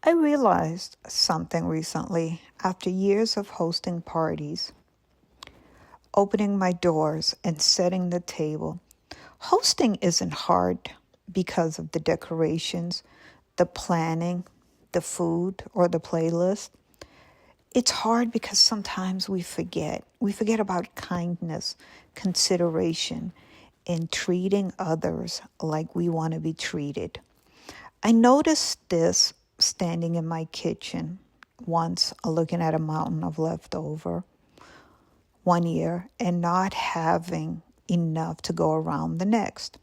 I realized something recently after years of hosting parties, opening my doors and setting the table. Hosting isn't hard because of the decorations, the planning, the food, or the playlist. It's hard because sometimes we forget. We forget about kindness, consideration, and treating others like we want to be treated. I noticed this standing in my kitchen once, looking at a mountain of leftover one year and not having enough to go around the next.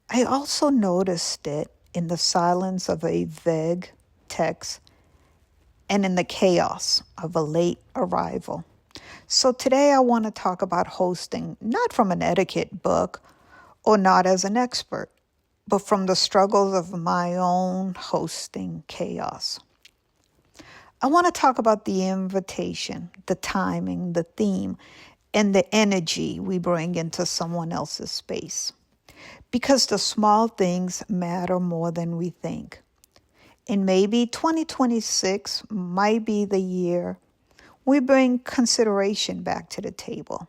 I also noticed it in the silence of a vague text and in the chaos of a late arrival. So today I want to talk about hosting, not from an etiquette book or not as an expert, but from the struggles of my own hosting chaos. I want to talk about the invitation, the timing, the theme, and the energy we bring into someone else's space. Because the small things matter more than we think. And maybe 2026 might be the year we bring consideration back to the table.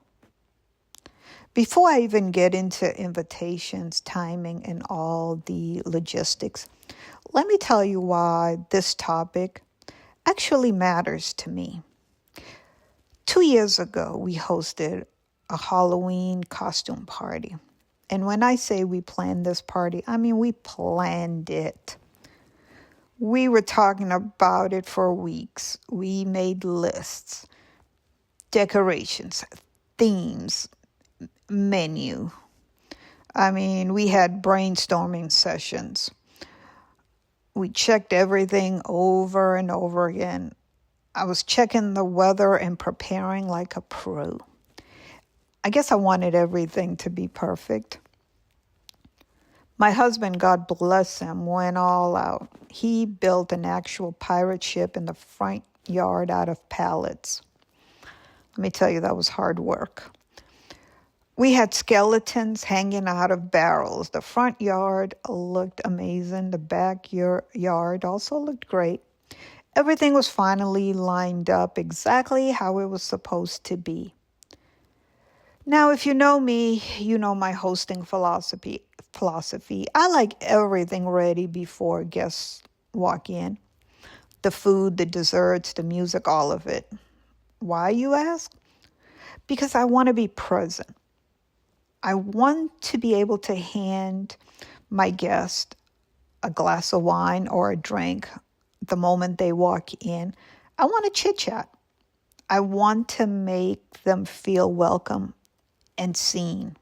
Before I even get into invitations, timing, and all the logistics, let me tell you why this topic actually matters to me. 2 years ago, we hosted a Halloween costume party. And when I say we planned this party, I mean we planned it. We were talking about it for weeks. We made lists, decorations, themes, menu. We had brainstorming sessions. We checked everything over and over again. I was checking the weather and preparing like a pro. I guess I wanted everything to be perfect. My husband, God bless him, went all out. He built an actual pirate ship in the front yard out of pallets. Let me tell you, that was hard work. We had skeletons hanging out of barrels. The front yard looked amazing. The backyard also looked great. Everything was finally lined up exactly how it was supposed to be. Now, if you know me, you know my hosting philosophy. I like everything ready before guests walk in. The food, the desserts, the music, all of it. Why, you ask? Because I want to be present. I want to be able to hand my guest a glass of wine or a drink the moment they walk in. I want to chit-chat. I want to make them feel welcome and seen.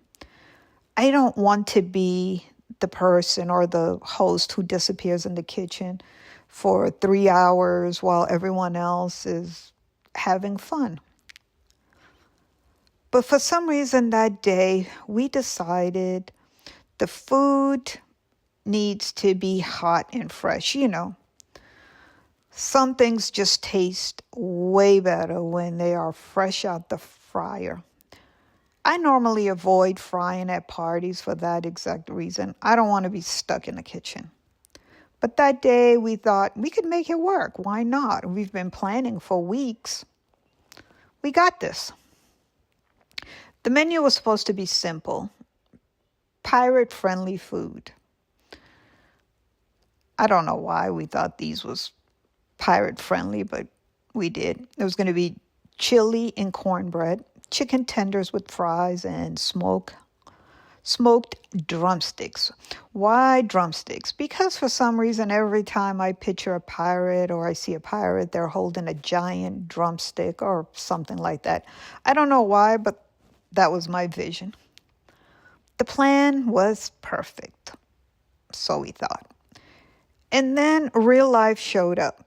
I don't want to be the person or the host who disappears in the kitchen for 3 hours while everyone else is having fun. But for some reason that day, we decided the food needs to be hot and fresh. Some things just taste way better when they are fresh out the fryer. I normally avoid frying at parties for that exact reason. I don't want to be stuck in the kitchen. But that day we thought we could make it work. Why not? We've been planning for weeks. We got this. The menu was supposed to be simple, pirate-friendly food. I don't know why we thought these was pirate-friendly, but we did. It was going to be chili and cornbread, chicken tenders with fries, and smoked drumsticks. Why drumsticks? Because for some reason, every time I picture a pirate or I see a pirate, they're holding a giant drumstick or something like that. I don't know why, but that was my vision. The plan was perfect, so we thought. And then real life showed up.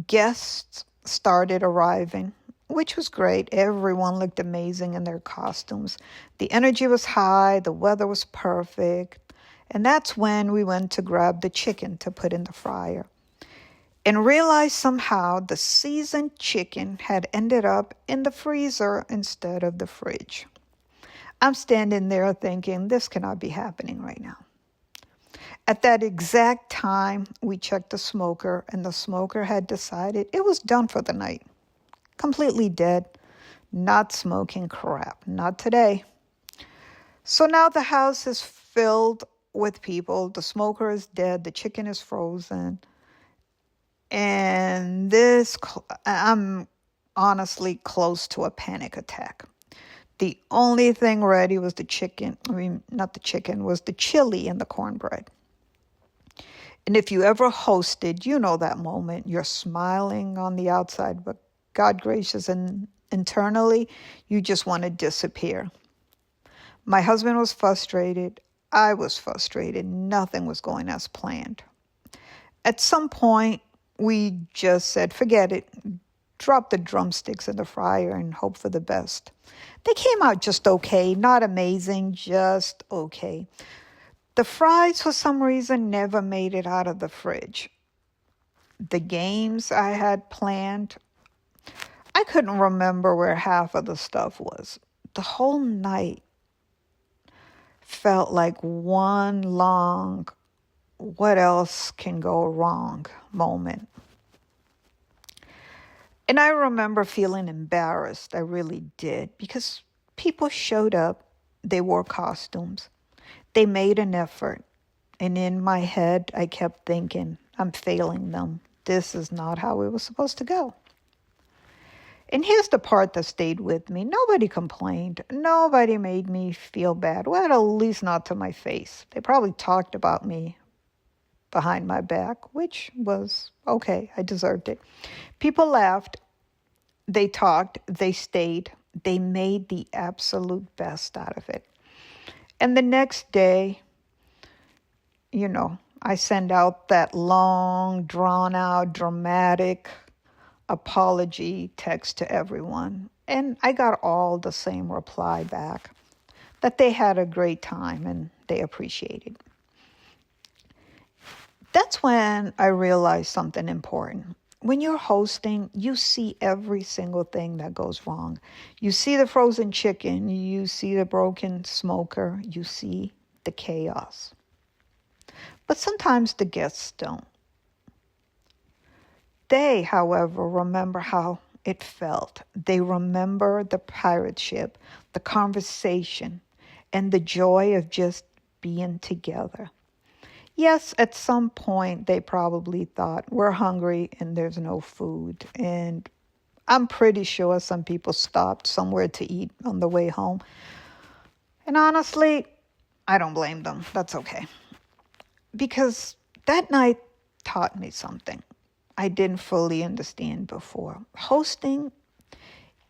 Guests started arriving, which was great. Everyone looked amazing in their costumes. The energy was high, the weather was perfect. And that's when we went to grab the chicken to put in the fryer. And realized somehow the seasoned chicken had ended up in the freezer instead of the fridge. I'm standing there thinking, this cannot be happening right now. At that exact time, we checked the smoker, and the smoker had decided it was done for the night. Completely dead. Not smoking crap. Not today. So now the house is filled with people. The smoker is dead. The chicken is frozen. And I'm honestly close to a panic attack. The only thing ready was the chicken. I mean, not the chicken, was the chili and the cornbread. And if you ever hosted, you know that moment. You're smiling on the outside, but God gracious, and internally, you just want to disappear. My husband was frustrated. I was frustrated. Nothing was going as planned. At some point, we just said, forget it. Drop the drumsticks in the fryer and hope for the best. They came out just okay. Not amazing, just okay. The fries, for some reason, never made it out of the fridge. The games I had planned, I couldn't remember where half of the stuff was. The whole night felt like one long, what else can go wrong moment. And I remember feeling embarrassed. I really did, because people showed up. They wore costumes. They made an effort. And in my head, I kept thinking, I'm failing them. This is not how it was supposed to go. And here's the part that stayed with me. Nobody complained. Nobody made me feel bad. Well, at least not to my face. They probably talked about me behind my back, which was okay. I deserved it. People laughed. They talked. They stayed. They made the absolute best out of it. And the next day, I send out that long, drawn-out, dramatic apology text to everyone. And I got all the same reply back, that they had a great time and they appreciated. That's when I realized something important. When you're hosting, you see every single thing that goes wrong. You see the frozen chicken, you see the broken smoker, you see the chaos. But sometimes the guests don't. They, however, remember how it felt. They remember the pirate ship, the conversation, and the joy of just being together. Yes, at some point they probably thought, we're hungry and there's no food. And I'm pretty sure some people stopped somewhere to eat on the way home. And honestly, I don't blame them. That's okay. Because that night taught me something I didn't fully understand before. Hosting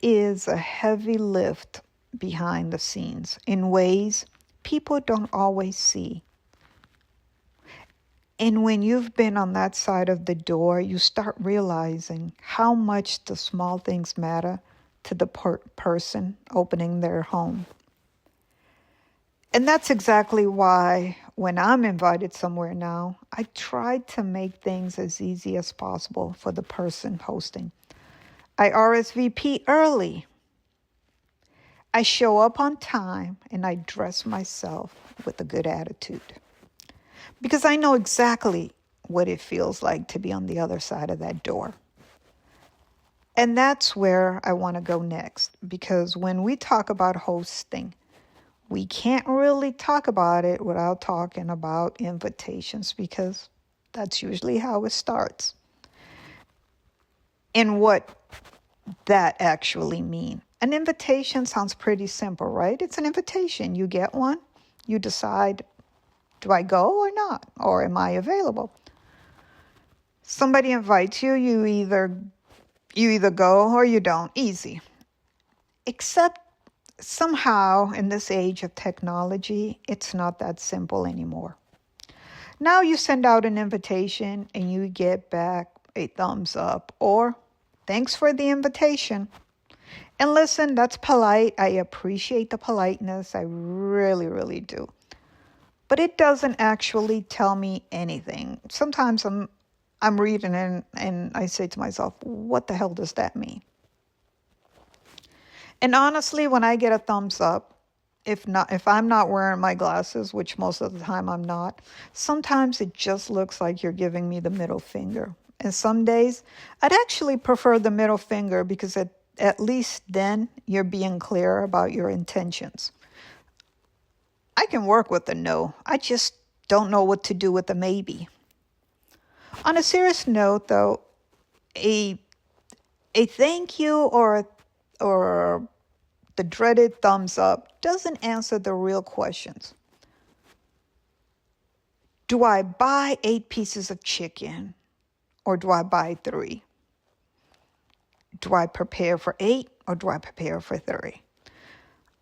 is a heavy lift behind the scenes in ways people don't always see. And when you've been on that side of the door, you start realizing how much the small things matter to the person opening their home. And that's exactly why when I'm invited somewhere now, I try to make things as easy as possible for the person hosting. I RSVP early. I show up on time and I dress myself with a good attitude. Because I know exactly what it feels like to be on the other side of that door. And that's where I want to go next. Because when we talk about hosting, we can't really talk about it without talking about invitations, because that's usually how it starts. And what that actually means. An invitation sounds pretty simple, right? It's an invitation. You get one, you decide, do I go or not? Or am I available? Somebody invites you, you either go or you don't. Easy. Except somehow in this age of technology, it's not that simple anymore. Now you send out an invitation and you get back a thumbs up or thanks for the invitation. And listen, that's polite. I appreciate the politeness. I really, really do. But it doesn't actually tell me anything. Sometimes I'm reading and I say to myself, what the hell does that mean? And honestly, when I get a thumbs up, if I'm not wearing my glasses, which most of the time I'm not, sometimes it just looks like you're giving me the middle finger. And some days I'd actually prefer the middle finger because at least then you're being clear about your intentions. I can work with a no. I just don't know what to do with a maybe. On a serious note, though, a thank you or the dreaded thumbs up doesn't answer the real questions. Do I buy 8 pieces of chicken or do I buy 3? Do I prepare for 8 or do I prepare for 3?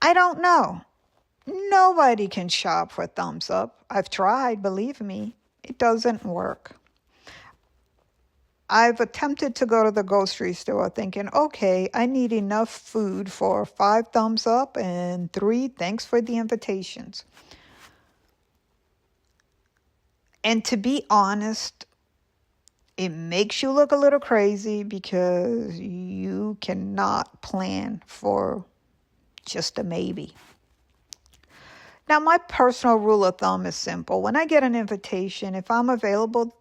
I don't know. Nobody can shop for thumbs up. I've tried, believe me. It doesn't work. I've attempted to go to the grocery store thinking, okay, I need enough food for 5 thumbs up and 3 thanks for the invitations. And to be honest, it makes you look a little crazy because you cannot plan for just a maybe. Now, my personal rule of thumb is simple. When I get an invitation, if I'm available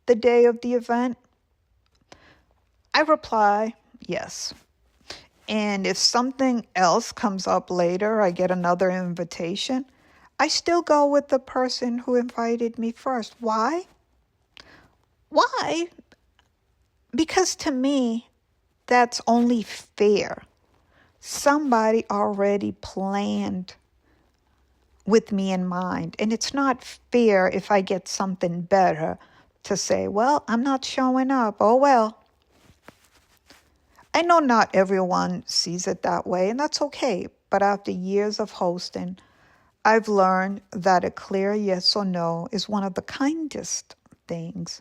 the day of the event, I reply yes. And if something else comes up later, I get another invitation, I still go with the person who invited me first. Why? Why? Because to me, that's only fair. Somebody already planned with me in mind. And it's not fair if I get something better to say, well, I'm not showing up. Oh, well. I know not everyone sees it that way, and that's okay. But after years of hosting, I've learned that a clear yes or no is one of the kindest things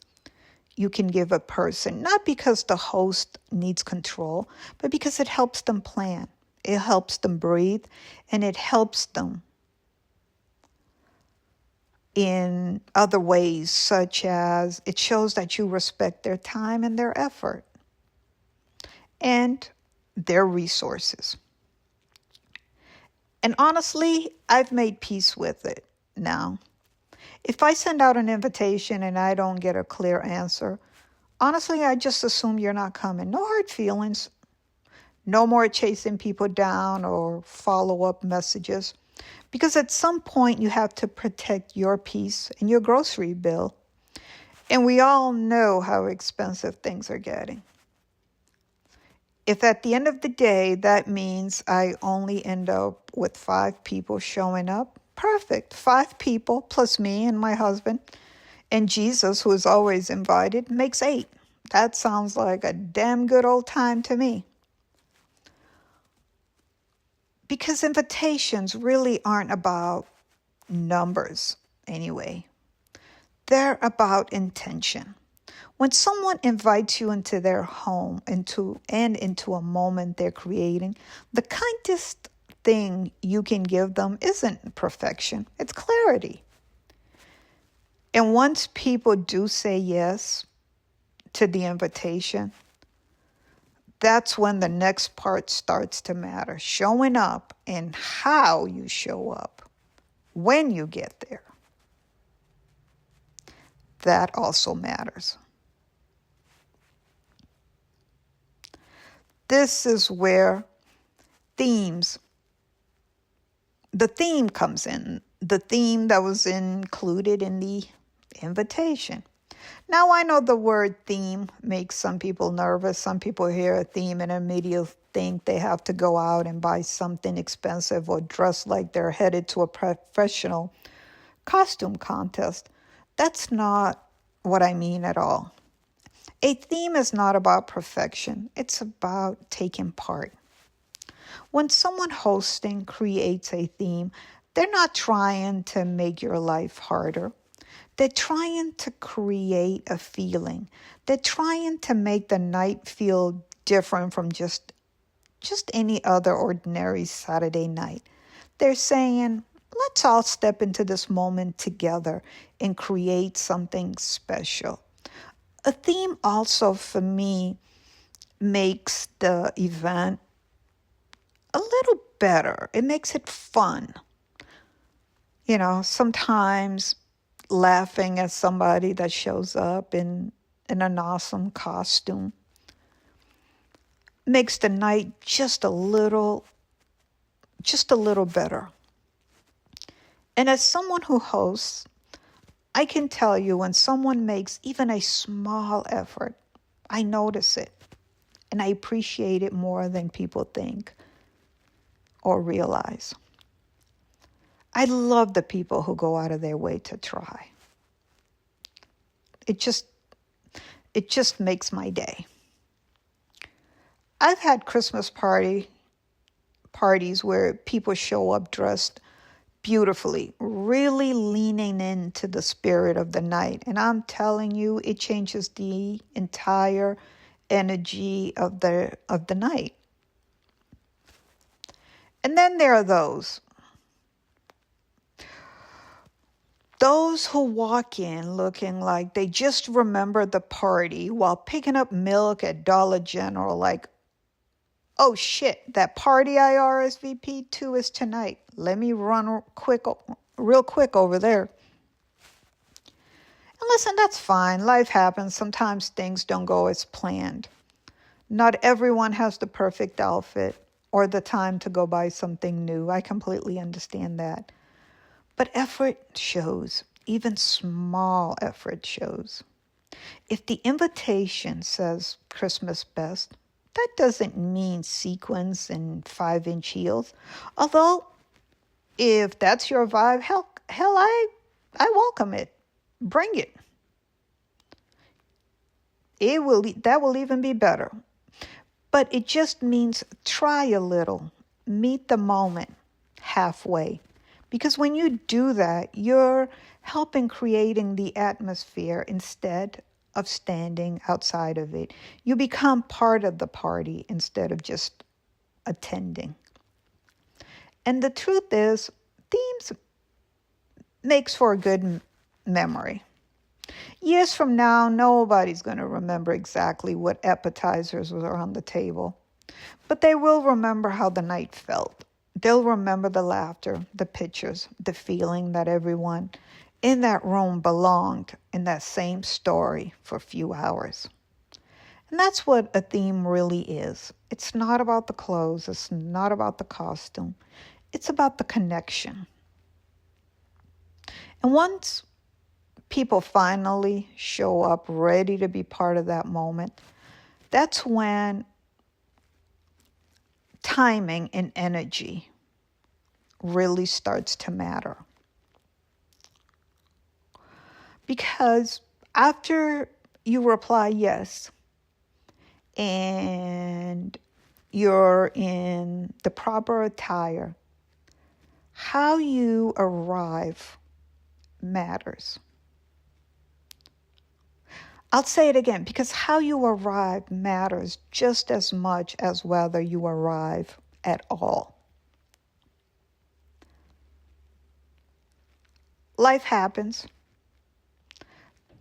you can give a person, not because the host needs control, but because it helps them plan. It helps them breathe, and it helps them in other ways, such as it shows that you respect their time and their effort and their resources. And honestly, I've made peace with it now. If I send out an invitation and I don't get a clear answer, honestly, I just assume you're not coming. No hard feelings. No more chasing people down or follow-up messages. Because at some point you have to protect your peace and your grocery bill. And we all know how expensive things are getting. If at the end of the day that means I only end up with 5 people showing up, perfect. 5 people plus me and my husband and Jesus, who is always invited, makes 8. That sounds like a damn good old time to me. Because invitations really aren't about numbers anyway. They're about intention. When someone invites you into their home, into a moment they're creating, the kindest thing you can give them isn't perfection, it's clarity. And once people do say yes to the invitation, that's when the next part starts to matter. Showing up and how you show up when you get there. That also matters. This is where the theme comes in. The theme that was included in the invitation. Now, I know the word theme makes some people nervous. Some people hear a theme and immediately think they have to go out and buy something expensive or dress like they're headed to a professional costume contest. That's not what I mean at all. A theme is not about perfection. It's about taking part. When someone hosting creates a theme, they're not trying to make your life harder. They're trying to create a feeling. They're trying to make the night feel different from just any other ordinary Saturday night. They're saying, let's all step into this moment together and create something special. A theme also, for me, makes the event a little better. It makes it fun. Sometimes laughing at somebody that shows up in an awesome costume makes the night just a little better. And as someone who hosts, I can tell you when someone makes even a small effort, I notice it and I appreciate it more than people think or realize. I love the people who go out of their way to try. It just makes my day. I've had Christmas parties where people show up dressed beautifully, really leaning into the spirit of the night. And I'm telling you, it changes the entire energy of the night. And then there are those who walk in looking like they just remembered the party while picking up milk at Dollar General, like, oh shit, that party I RSVP'd to is tonight. Let me run real quick over there. And listen, that's fine. Life happens. Sometimes things don't go as planned. Not everyone has the perfect outfit or the time to go buy something new. I completely understand that. But effort shows. Even small effort shows. If the invitation says Christmas best, that doesn't mean sequins and 5-inch heels. Although, if that's your vibe, hell, I welcome it. Bring it. That will even be better. But it just means try a little. Meet the moment halfway. Because when you do that, you're helping creating the atmosphere instead of standing outside of it. You become part of the party instead of just attending. And the truth is, themes makes for a good memory. Years from now, nobody's going to remember exactly what appetizers were on the table, but they will remember how the night felt. They'll remember the laughter, the pictures, the feeling that everyone in that room belonged in that same story for a few hours. And that's what a theme really is. It's not about the clothes. It's not about the costume. It's about the connection. And once people finally show up ready to be part of that moment, that's when timing and energy really starts to matter. Because after you reply yes, and you're in the proper attire, how you arrive matters. I'll say it again, because how you arrive matters just as much as whether you arrive at all. Life happens.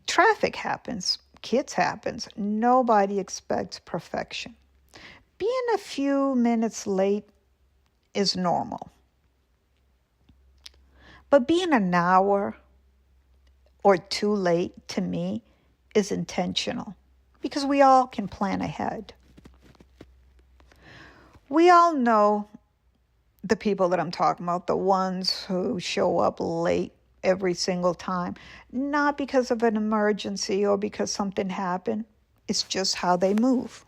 Traffic happens. Kids happens. Nobody expects perfection. Being a few minutes late is normal. But being an hour or two late, to me, is intentional, because we all can plan ahead. We all know the people that I'm talking about, the ones who show up late every single time, not because of an emergency or because something happened. It's just how they move.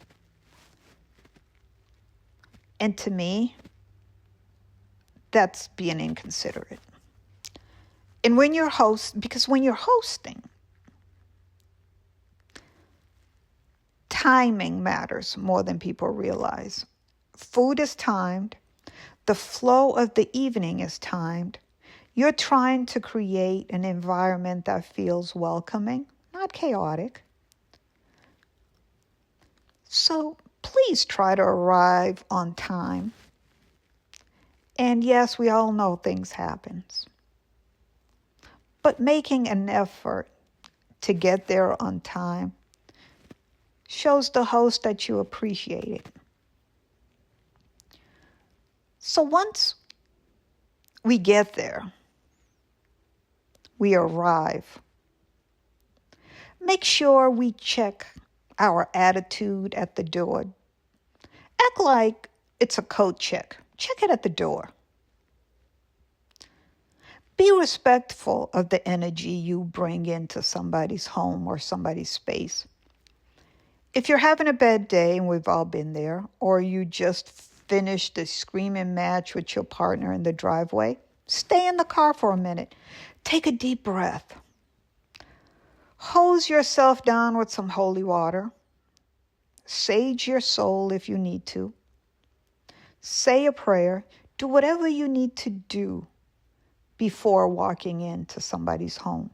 And to me, that's being inconsiderate. And when you're when you're hosting, timing matters more than people realize. Food is timed. The flow of the evening is timed. You're trying to create an environment that feels welcoming, not chaotic. So please try to arrive on time. And yes, we all know things happen. But making an effort to get there on time shows the host that you appreciate it. So once we get there, we arrive, make sure we check our attitude at the door. Act like it's a code check. Check it at the door. Be respectful of the energy you bring into somebody's home or somebody's space. If you're having a bad day, and we've all been there, or you just finished a screaming match with your partner in the driveway, stay in the car for a minute. Take a deep breath. Hose yourself down with some holy water. Sage your soul if you need to. Say a prayer. Do whatever you need to do before walking into somebody's home.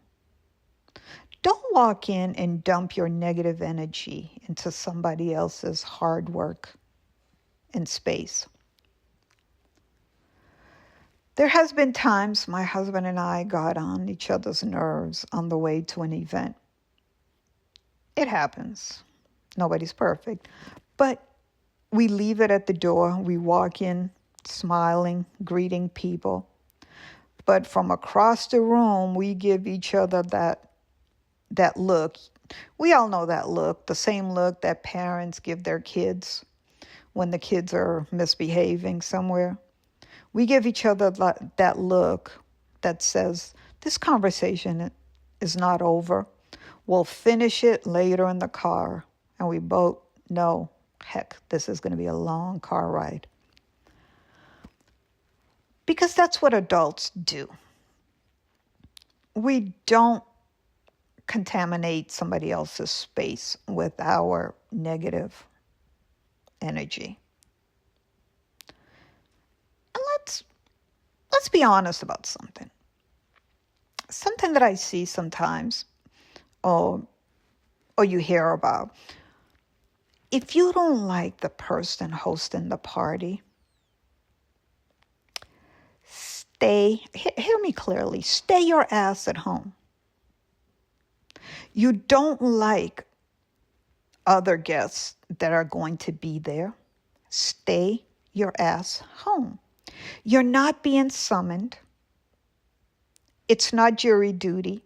Don't walk in and dump your negative energy into somebody else's hard work and space. There has been times my husband and I got on each other's nerves on the way to an event. It happens. Nobody's perfect. But we leave it at the door. We walk in smiling, greeting people. But from across the room, we give each other that look. We all know that look, the same look that parents give their kids when the kids are misbehaving somewhere. We give each other that look that says, this conversation is not over. We'll finish it later in the car. And we both know, heck, this is going to be a long car ride. Because that's what adults do. We don't contaminate somebody else's space with our negative energy. And let's be honest about something. Something that I see sometimes, or you hear about. If you don't like the person hosting the party, hear me clearly, stay your ass at home. You don't like other guests that are going to be there, stay your ass home. You're not being summoned. It's not jury duty.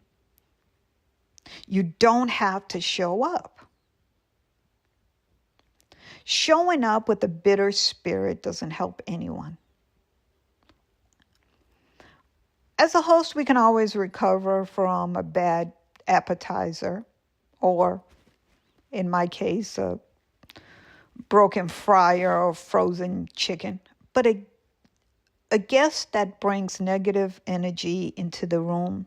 You don't have to show up. Showing up with a bitter spirit doesn't help anyone. As a host, we can always recover from a bad appetizer, or in my case, a broken fryer or frozen chicken. But a guest that brings negative energy into the room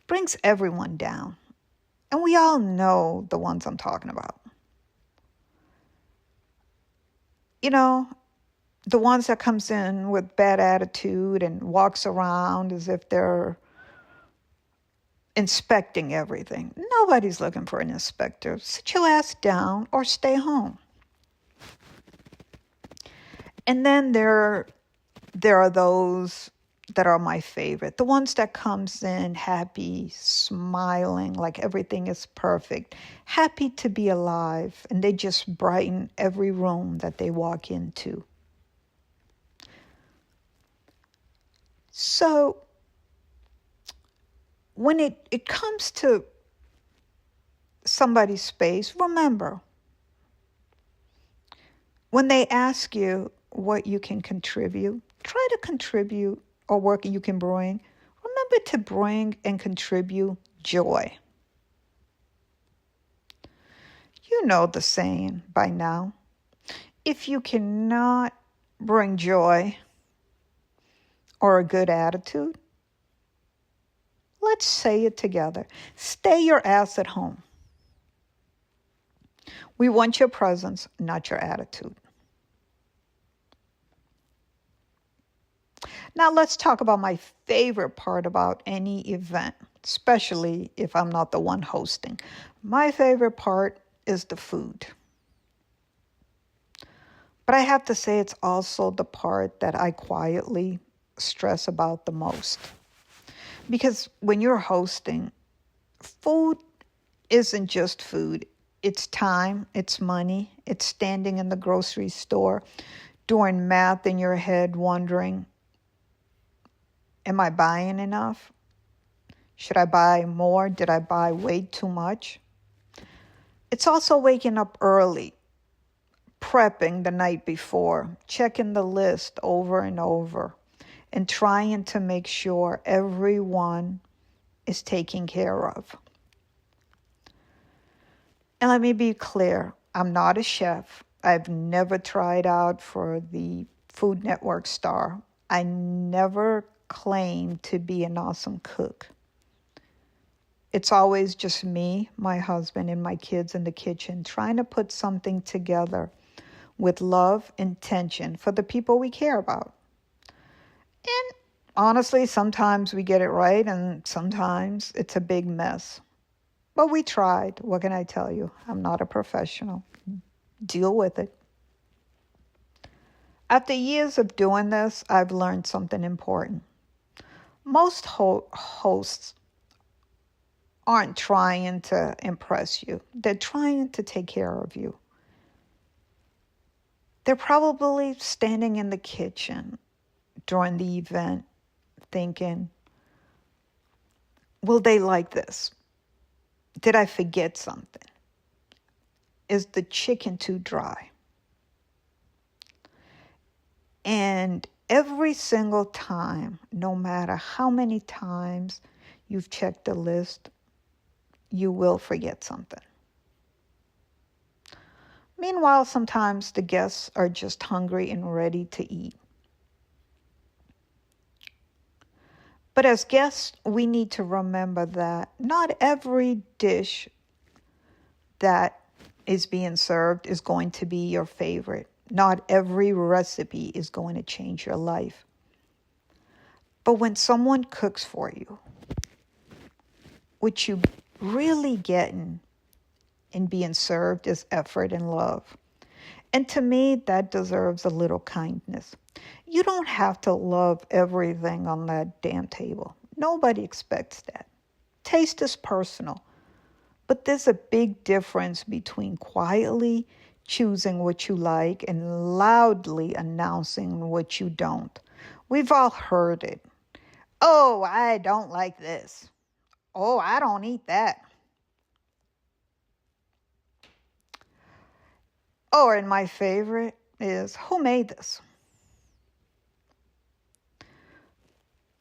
brings everyone down. And we all know the ones I'm talking about. You know, the ones that comes in with bad attitude and walks around as if they're inspecting everything. Nobody's looking for an inspector. Sit your ass down or stay home. And then there are those that are my favorite. The ones that comes in happy, smiling, like everything is perfect, happy to be alive, and they just brighten every room that they walk into. So when it comes to somebody's space, remember, when they ask you what you can contribute, try to contribute or what you can bring. Remember to bring and contribute joy. You know the saying by now. If you cannot bring joy or a good attitude, let's say it together. Stay your ass at home. We want your presence, not your attitude. Now let's talk about my favorite part about any event, especially if I'm not the one hosting. My favorite part is the food. But I have to say it's also the part that I quietly stress about the most. Because when you're hosting, food isn't just food. It's time, it's money, it's standing in the grocery store, doing math in your head, wondering, am I buying enough? Should I buy more? Did I buy way too much? It's also waking up early, prepping the night before, checking the list over and over, and trying to make sure everyone is taken care of. And let me be clear, I'm not a chef. I've never tried out for the Food Network star. I never claimed to be an awesome cook. It's always just me, my husband, and my kids in the kitchen trying to put something together with love, intention for the people we care about. And honestly, sometimes we get it right and sometimes it's a big mess. But we tried. What can I tell you? I'm not a professional. Deal with it. After years of doing this, I've learned something important. Most hosts aren't trying to impress you. They're trying to take care of you. They're probably standing in the kitchen during the event thinking, will they like this? Did I forget something? Is the chicken too dry? And every single time, no matter how many times you've checked the list, you will forget something. Meanwhile, sometimes the guests are just hungry and ready to eat. But as guests, we need to remember that not every dish that is being served is going to be your favorite. Not every recipe is going to change your life. But when someone cooks for you, what you really getting in being served is effort and love. And to me, that deserves a little kindness. You don't have to love everything on that damn table. Nobody expects that. Taste is personal. But there's a big difference between quietly choosing what you like and loudly announcing what you don't. We've all heard it. Oh, I don't like this. Oh, I don't eat that. Oh, and my favorite is, who made this?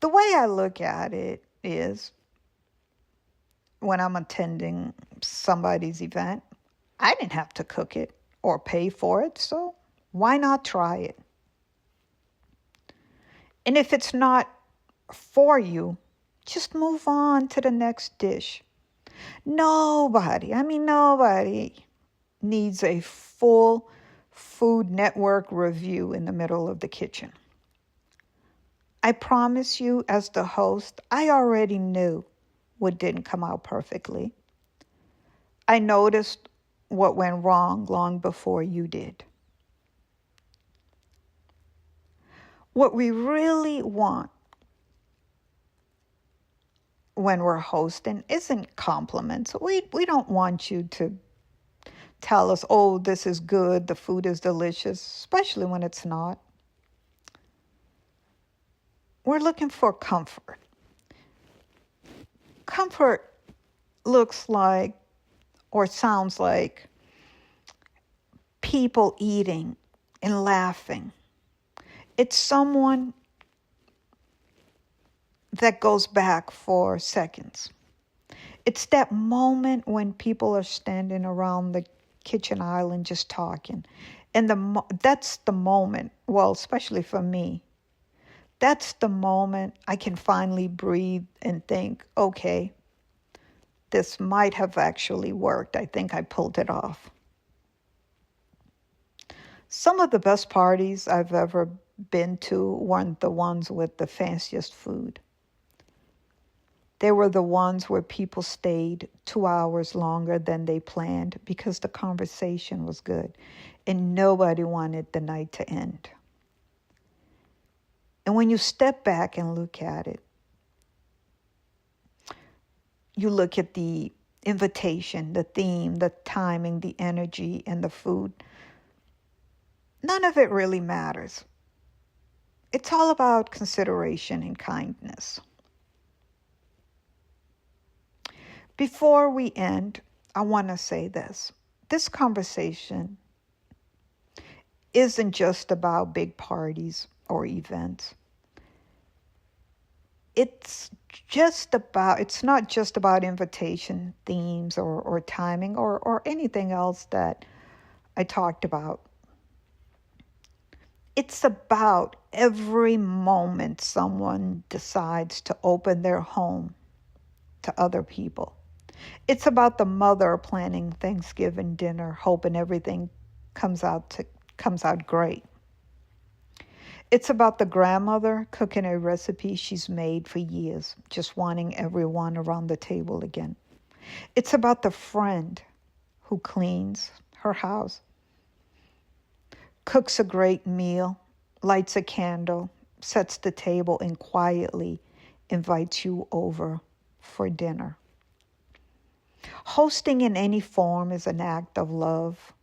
The way I look at it is, when I'm attending somebody's event, I didn't have to cook it or pay for it, so why not try it? And if it's not for you, just move on to the next dish. Nobody needs a full Food Network review in the middle of the kitchen. I promise you, as the host, I already knew what didn't come out perfectly. I noticed what went wrong long before you did. What we really want when we're hosting isn't compliments. We don't want you to tell us, oh, this is good, the food is delicious, especially when it's not. We're looking for comfort. Comfort looks like or sounds like people eating and laughing. It's someone that goes back for seconds. It's that moment when people are standing around the kitchen island just talking. And that's the moment, well, especially for me, that's the moment I can finally breathe and think, okay, this might have actually worked. I think I pulled it off. Some of the best parties I've ever been to weren't the ones with the fanciest food. They were the ones where people stayed 2 hours longer than they planned because the conversation was good and nobody wanted the night to end. And when you step back and look at it, you look at the invitation, the theme, the timing, the energy, and the food. none of it really matters. It's all about consideration and kindness. Before we end, I want to say this. This conversation isn't just about big parties or events. It's not just about invitation, themes, or timing, or anything else that I talked about. It's about every moment someone decides to open their home to other people. It's about the mother planning Thanksgiving dinner, hoping everything comes out great. It's about the grandmother cooking a recipe she's made for years, just wanting everyone around the table again. It's about the friend who cleans her house, cooks a great meal, lights a candle, sets the table, and quietly invites you over for dinner. Hosting in any form is an act of love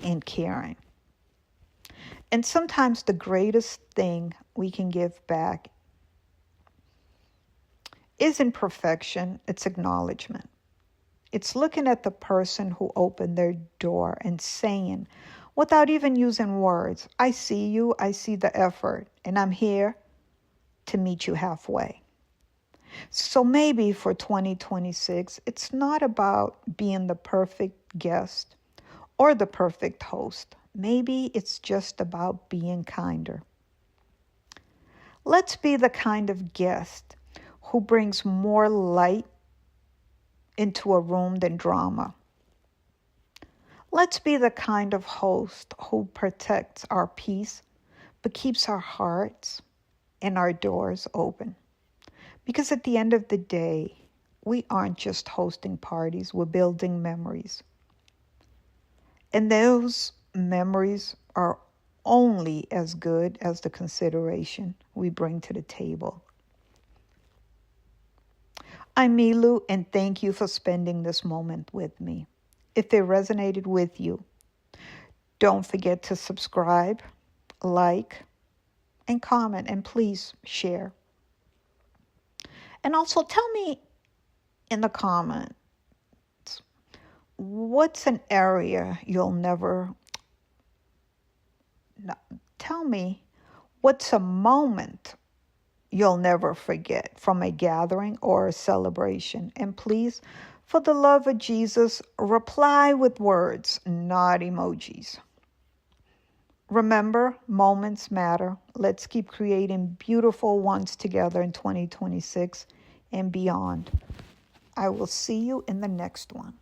and caring. And sometimes the greatest thing we can give back isn't perfection, it's acknowledgement. It's looking at the person who opened their door and saying, without even using words, I see you, I see the effort, and I'm here to meet you halfway. So maybe for 2026, it's not about being the perfect guest or the perfect host. Maybe it's just about being kinder. Let's be the kind of guest who brings more light into a room than drama. Let's be the kind of host who protects our peace, but keeps our hearts and our doors open. Because at the end of the day, we aren't just hosting parties, we're building memories. And those memories are only as good as the consideration we bring to the table. I'm Milu, and thank you for spending this moment with me. If it resonated with you, don't forget to subscribe, like, and comment, and please share. And also tell me in the comments, what's an area tell me what's a moment you'll never forget from a gathering or a celebration. And please, for the love of Jesus, reply with words, not emojis. Remember, moments matter. Let's keep creating beautiful ones together in 2026 and beyond. I will see you in the next one.